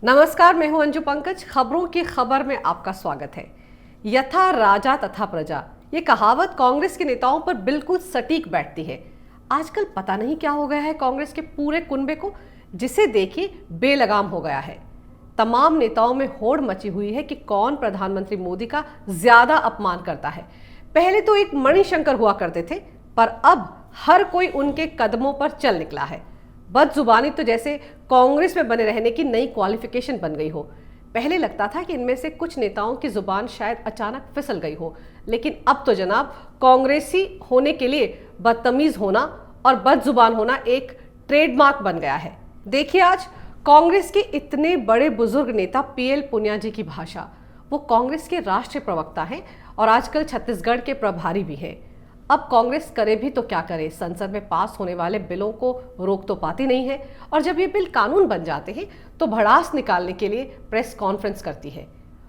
नमस्कार, मैं हूं अंजू पंकज। खबरों की खबर में आपका स्वागत है। यथा राजा तथा प्रजा, ये कहावत कांग्रेस के नेताओं पर बिल्कुल सटीक बैठती है। आजकल पता नहीं क्या हो गया है कांग्रेस के पूरे कुनबे को, जिसे देखिए बेलगाम हो गया है। तमाम नेताओं में होड़ मची हुई है कि कौन प्रधानमंत्री मोदी का ज्यादा अपमान करता है। पहले तो एक मणिशंकर हुआ करते थे, पर अब हर कोई उनके कदमों पर चल निकला है। बदजुबानी तो जैसे कांग्रेस में बने रहने की नई क्वालिफिकेशन बन गई हो। पहले लगता था कि इनमें से कुछ नेताओं की जुबान शायद अचानक फिसल गई हो, लेकिन अब तो जनाब कांग्रेसी होने के लिए बदतमीज होना और बदजुबान होना एक ट्रेडमार्क बन गया है। देखिए आज कांग्रेस के इतने बड़े बुजुर्ग नेता पीएल पुनिया जी की भाषा। वो कांग्रेस के राष्ट्रीय प्रवक्ता हैं और आजकल छत्तीसगढ़ के प्रभारी भी हैं। अब कांग्रेस करे भी तो क्या करे, संसद में पास होने वाले बिलों को रोक तो पाती नहीं है, और जब ये बिल कानून बन जाते हैं तो भड़ास निकालने के लिए प्रेस कॉन्फ्रेंस करती है।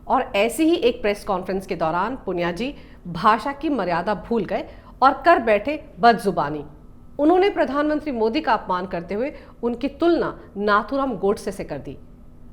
और ऐसी ही एक प्रेस कॉन्फ्रेंस के दौरान पुनिया जी भाषा की मर्यादा भूल गए और कर बैठे बदजुबानी। उन्होंने प्रधानमंत्री मोदी का अपमान करते हुए उनकी तुलना नाथूराम गोडसे से कर दी।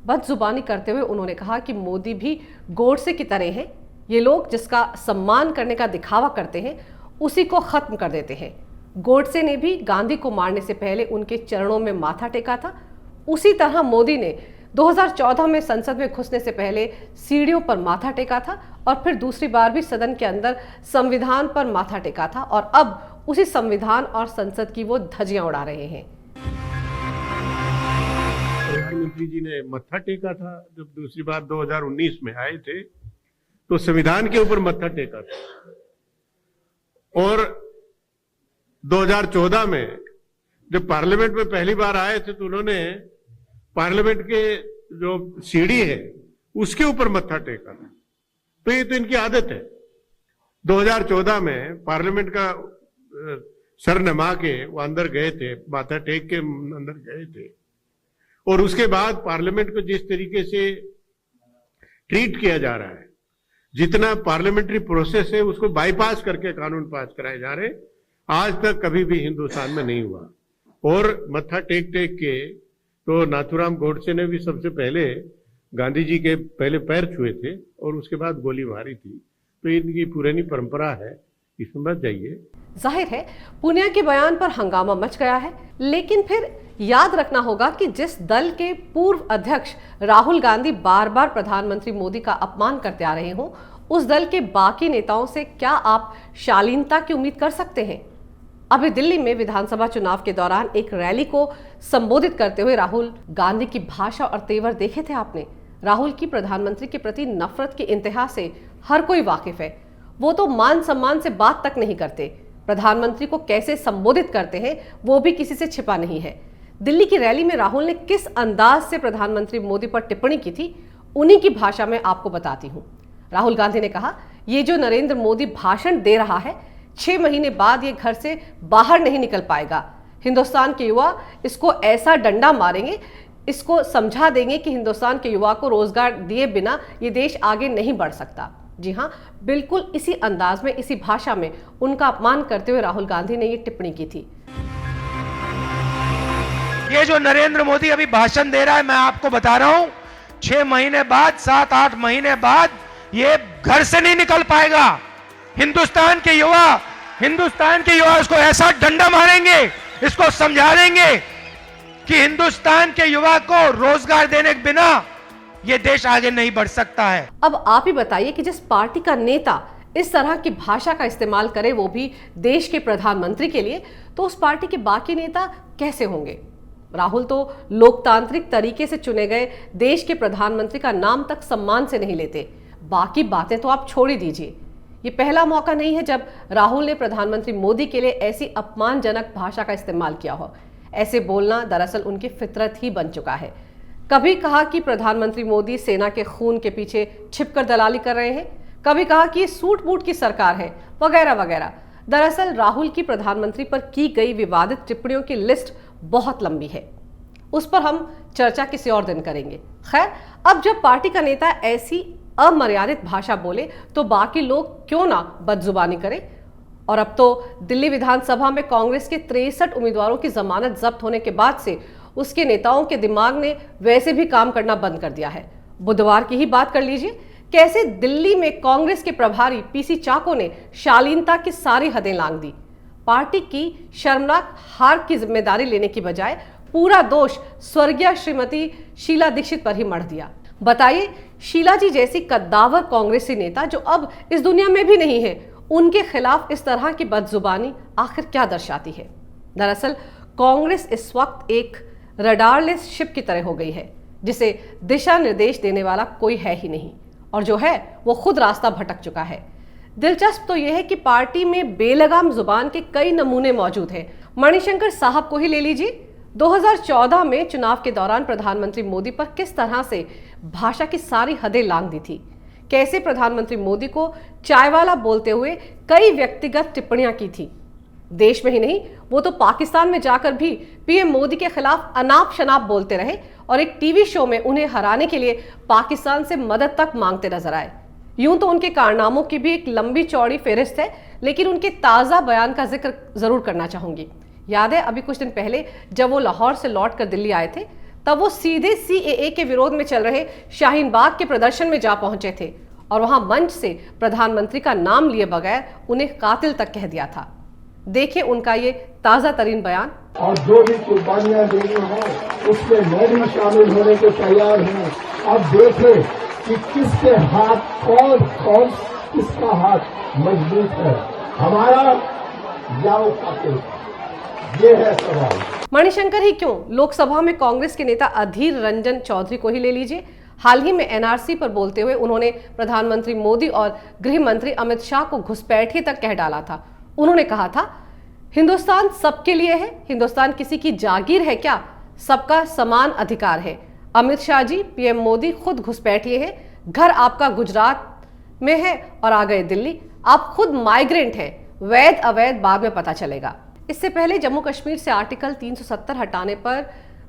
बदजुबानी करते हुए उन्होंने कहा कि मोदी भी गोडसे की तरह हैं। ये लोग जिसका सम्मान करने का दिखावा करते हैं उसी को खत्म कर देते हैं। गोडसे ने भी गांधी को मारने से पहले उनके चरणों में माथा टेका था। उसी तरह मोदी ने 2014 में संसद में घुसने से पहले सीढ़ियों पर माथा टेका था और फिर दूसरी बार भी सदन के अंदर संविधान पर माथा टेका था, और अब उसी संविधान और संसद की वो धज्जियां उड़ा रहे हैं। प्रधानमंत्री जी ने मत्था टेका था जब दूसरी बार 2019 में आए थे, तो संविधान के ऊपर मत्था टेका था। और 2014 में जब पार्लियामेंट में पहली बार आए थे तो उन्होंने पार्लियामेंट के जो सीढ़ी है उसके ऊपर मत्था टेका था। तो ये तो इनकी आदत है। 2014 में पार्लियामेंट का सर नमा के वो अंदर गए थे, माथा टेक के अंदर गए थे, और उसके बाद पार्लियामेंट को जिस तरीके से ट्रीट किया जा रहा है, जितना पार्लियामेंट्री प्रोसेस है उसको बाईपास करके कानून पास कराए जा रहे, आज तक कभी भी हिंदुस्तान में नहीं हुआ। और मत्था टेक टेक के तो नाथूराम गोडसे ने भी सबसे पहले गांधी जी के पहले पैर छुए थे और उसके बाद गोली मारी थी। तो इनकी पुरानी परंपरा है, इसमें मत जाइए। जाहिर है पुनिया के बयान पर हंगामा मच गया है, लेकिन फिर याद रखना होगा कि जिस दल के पूर्व अध्यक्ष राहुल गांधी बार बार प्रधानमंत्री मोदी का अपमान करते आ रहे हों, उस दल के बाकी नेताओं से क्या आप शालीनता की उम्मीद कर सकते हैं? अभी दिल्ली में विधानसभा चुनाव के दौरान एक रैली को संबोधित करते हुए राहुल गांधी की भाषा और तेवर देखे थे आपने? राहुल की प्रधानमंत्री के प्रति नफरत की इंतहा से हर कोई वाकिफ है। वो तो मान सम्मान से बात तक नहीं करते, प्रधानमंत्री को कैसे संबोधित करते हैं वो भी किसी से छिपा नहीं है। दिल्ली की रैली में राहुल ने किस अंदाज से प्रधानमंत्री मोदी पर टिप्पणी की थी, उन्हीं की भाषा में आपको बताती हूं। राहुल गांधी ने कहा, ये जो नरेंद्र मोदी भाषण दे रहा है, 6 महीने बाद ये घर से बाहर नहीं निकल पाएगा। हिंदुस्तान के युवा इसको ऐसा डंडा मारेंगे, इसको समझा देंगे कि हिंदुस्तान के युवा को रोजगार दिए बिना ये देश आगे नहीं बढ़ सकता। जी हाँ, बिल्कुल इसी अंदाज में, इसी भाषा में उनका अपमान करते हुए राहुल गांधी ने ये टिप्पणी की थी। ये जो नरेंद्र मोदी अभी भाषण दे रहा है, मैं आपको बता रहा हूं, 6 महीने बाद, 7-8 महीने बाद ये घर से नहीं निकल पाएगा। हिंदुस्तान के युवा इसको ऐसा डंडा मारेंगे, इसको समझा देंगे कि हिंदुस्तान के युवा को रोजगार देने के बिना ये देश आगे नहीं बढ़ सकता है। अब आप ही बताइए कि जिस पार्टी का नेता इस तरह की भाषा का इस्तेमाल करे, वो भी देश के प्रधानमंत्री के लिए, तो उस पार्टी के बाकी नेता कैसे होंगे? राहुल तो लोकतांत्रिक तरीके से चुने गए देश के प्रधानमंत्री का नाम तक सम्मान से नहीं लेते। बाकी बातें तो आप छोड़ ही दीजिए। ये पहला मौका नहीं है जब राहुल ने प्रधानमंत्री मोदी के लिए ऐसी अपमानजनक भाषा का इस्तेमाल किया हो। ऐसे बोलना दरअसल उनकी फितरत ही बन चुका है। कभी कहा कि प्रधानमंत्री मोदी सेना के खून के पीछे छिपकर दलाली कर रहे हैं, कभी कहा कि सूट बूट की सरकार है, वगैरह वगैरह। दरअसल राहुल की प्रधानमंत्री पर की गई विवादित टिप्पणियों की लिस्ट बहुत लंबी है, उस पर हम चर्चा किसी और दिन करेंगे। खैर, अब जब पार्टी का नेता ऐसी अमर्यादित भाषा बोले तो बाकी लोग क्यों ना बदजुबानी करें। और अब तो दिल्ली विधानसभा में कांग्रेस के 63 उम्मीदवारों की जमानत जब्त होने के बाद से उसके नेताओं के दिमाग ने वैसे भी काम करना बंद कर दिया है। बुधवार की ही बात कर लीजिए, कैसे दिल्ली में कांग्रेस के प्रभारी पीसी चाको ने शालीनता की सारी हदें लांघ दी। पार्टी की शर्मनाक हार की जिम्मेदारी लेने की बजाय पूरा दोष स्वर्गीय श्रीमती शीला दीक्षित पर ही मढ़ दिया। बताइए, शीला जी जैसी कद्दावर कांग्रेसी नेता जो अब इस दुनिया में भी नहीं है, उनके खिलाफ इस तरह की बदजुबानी आखिर क्या दर्शाती है? दरअसल कांग्रेस इस वक्त एक रडारलेस शिप की तरह हो गई है, जिसे दिशा निर्देश देने वाला कोई है ही नहीं, और जो है वो खुद रास्ता भटक चुका है। दिलचस्प तो यह है कि पार्टी में बेलगाम जुबान के कई नमूने मौजूद हैं। मणिशंकर साहब को ही ले लीजिए। 2014 में चुनाव के दौरान प्रधानमंत्री मोदी पर किस तरह से भाषा की सारी हदें लांघ दी थी, कैसे प्रधानमंत्री मोदी को चायवाला बोलते हुए कई व्यक्तिगत टिप्पणियां की थी। देश में ही नहीं, वो तो पाकिस्तान में जाकर भी पीएम मोदी के खिलाफ अनाप शनाप बोलते रहे और एक टीवी शो में उन्हें हराने के लिए पाकिस्तान से मदद तक मांगते नजर आए। यूं तो उनके कारनामों की भी एक लंबी चौड़ी फेहरिस्त है, लेकिन उनके ताजा बयान का जिक्र जरूर करना चाहूंगी। याद है, अभी कुछ दिन पहले जब वो लाहौर से लौट कर दिल्ली आए थे, तब वो सीधे सीएए के विरोध में चल रहे शाहीन बाग के प्रदर्शन में जा पहुंचे थे और वहां मंच से प्रधानमंत्री का नाम लिए बगैर उन्हें कातिल तक कह दिया था। देखिए उनका ये ताजा तरीन बयान। और जो भी कुर्बानियां देनी हो उसमें मैं भी शामिल होने को तैयार हूँ। अब देखें कि किसके हाथ कौन किसका हाथ मजबूत है, हमारा या कातिल, ये है सवाल। मणिशंकर ही क्यों, लोकसभा में कांग्रेस के नेता अधीर रंजन चौधरी को ही ले लीजिए। हाल ही में एनआरसी पर बोलते हुए उन्होंने प्रधानमंत्री मोदी और गृह मंत्री अमित शाह को घुसपैठी तक कह डाला था। उन्होंने कहा था, हिंदुस्तान सबके लिए है, हिंदुस्तान किसी की जागीर है क्या, सबका समान अधिकार है। अमित शाह जी, पीएम मोदी खुद घुसपैठिए हैं, घर आपका गुजरात में है और आ गए दिल्ली। आप खुद माइग्रेंट हैं, वैध अवैध बाद में पता चलेगा। इससे पहले जम्मू कश्मीर से आर्टिकल 370 हटाने पर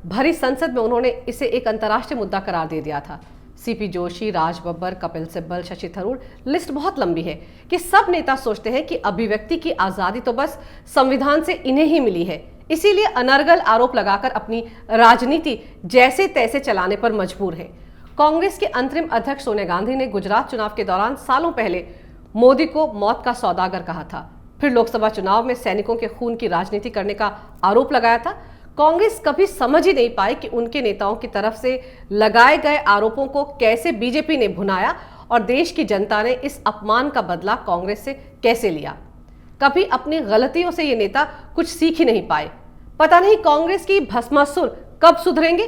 भरी संसद में उन्होंने इसे एक अंतर्राष्ट्रीय मुद्दा करार दे दिया था। सीपी जोशी, राज बब्बर, कपिल सिब्बल, शशि थरूर, लिस्ट बहुत लंबी है कि सब नेता सोचते हैं कि अभिव्यक्ति की आजादी तो बस संविधान से इन्हें ही मिली है, इसीलिए अनर्गल आरोप लगाकर अपनी राजनीति जैसे तैसे चलाने पर मजबूर है। कांग्रेस के अंतरिम अध्यक्ष सोनिया गांधी ने गुजरात चुनाव के दौरान सालों पहले मोदी को मौत का सौदागर कहा था। फिर लोकसभा चुनाव में सैनिकों के खून की राजनीति करने का आरोप लगाया था। कांग्रेस कभी समझ ही नहीं पाई कि उनके नेताओं की तरफ से लगाए गए आरोपों को कैसे बीजेपी ने भुनाया और देश की जनता ने इस अपमान का बदला कांग्रेस से कैसे लिया। कभी अपनी गलतियों से ये नेता कुछ सीख ही नहीं पाए। पता नहीं कांग्रेस की भस्मासुर कब सुधरेंगे।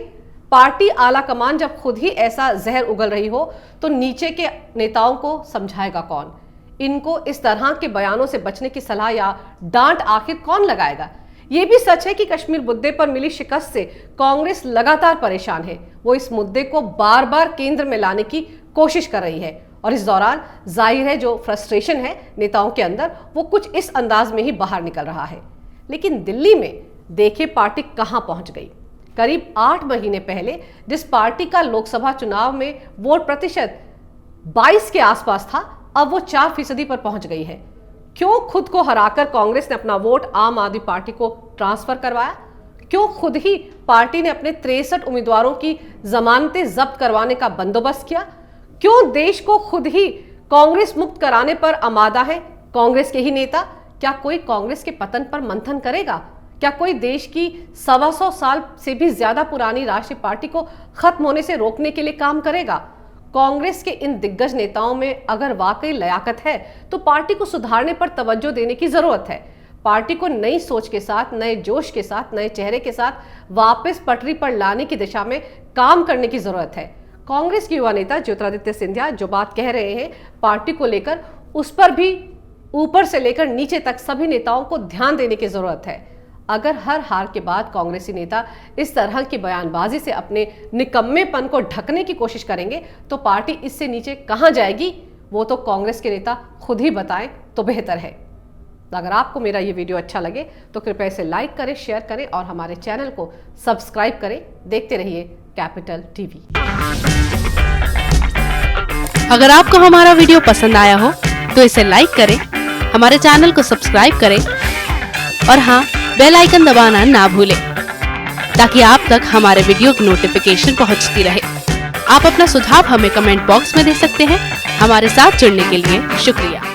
पार्टी आला कमान जब खुद ही ऐसा जहर उगल रही हो तो नीचे के नेताओं को समझाएगा कौन? इनको इस तरह के बयानों से बचने की सलाह या डांट आखिर कौन लगाएगा? ये भी सच है कि कश्मीर मुद्दे पर मिली शिकस्त से कांग्रेस लगातार परेशान है। वो इस मुद्दे को बार बार केंद्र में लाने की कोशिश कर रही है और इस दौरान जाहिर है जो फ्रस्ट्रेशन है नेताओं के अंदर, वो कुछ इस अंदाज में ही बाहर निकल रहा है। लेकिन दिल्ली में देखिए पार्टी कहां पहुंच गई। करीब 8 महीने पहले जिस पार्टी का लोकसभा चुनाव में वोट प्रतिशत 22 के आसपास था, अब वो 4% पर पहुंच गई है। क्यों खुद को हराकर कांग्रेस ने अपना वोट आम आदमी पार्टी को ट्रांसफर करवाया? क्यों खुद ही पार्टी ने अपने 63 उम्मीदवारों की जमानतें जब्त करवाने का बंदोबस्त किया? क्यों देश को खुद ही कांग्रेस मुक्त कराने पर आमादा है कांग्रेस के ही नेता? क्या कोई कांग्रेस के पतन पर मंथन करेगा? क्या कोई देश की 125 साल से भी ज्यादा पुरानी राष्ट्रीय पार्टी को खत्म होने से रोकने के लिए काम करेगा? कांग्रेस के इन दिग्गज नेताओं में अगर वाकई लयाकत है तो पार्टी को सुधारने पर तवज्जो देने की जरूरत है। पार्टी को नई सोच के साथ, नए जोश के साथ, नए चेहरे के साथ वापस पटरी पर लाने की दिशा में काम करने की जरूरत है। कांग्रेस के युवा नेता ज्योतिरादित्य सिंधिया जो बात कह रहे हैं पार्टी को लेकर, उस पर भी ऊपर से लेकर नीचे तक सभी नेताओं को ध्यान देने की जरूरत है। अगर हर हार के बाद कांग्रेसी नेता इस तरह की बयानबाजी से अपने निकम्मेपन को ढकने की कोशिश करेंगे तो पार्टी इससे नीचे कहां जाएगी, वो तो कांग्रेस के नेता खुद ही बताएं तो बेहतर है। अगर आपको मेरा ये वीडियो अच्छा लगे तो कृपया इसे लाइक करें, शेयर करें और हमारे चैनल को सब्सक्राइब करें। देखते रहिए कैपिटल टीवी। अगर आपको हमारा वीडियो पसंद आया हो तो इसे लाइक करें, हमारे चैनल को सब्सक्राइब करें और हाँ, बेल आइकन दबाना ना भूलें। ताकि आप तक हमारे वीडियो की नोटिफिकेशन पहुंचती रहे। आप अपना सुझाव हमें कमेंट बॉक्स में दे सकते हैं। हमारे साथ जुड़ने के लिए शुक्रिया।